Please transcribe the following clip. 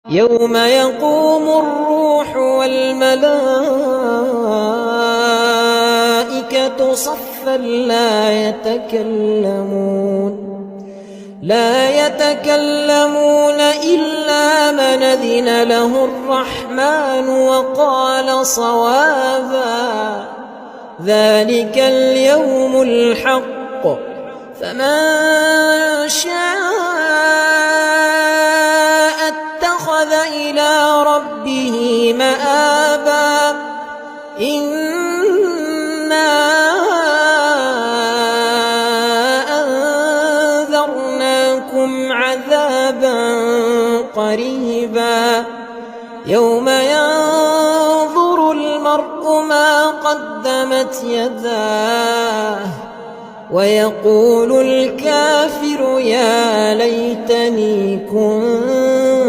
يوم يقوم الروح والملائكة صفا لا يتكلمون إلا من أذن له الرحمن وقال صوابا. ذلك اليوم الحق، فمن شاء اتخذ إلى ربه مآبا. إنا أنذرناكم عذابا قريبا يوم ينظر المرء ما قدمت يداه ويقول الكافر يا ليتني كنت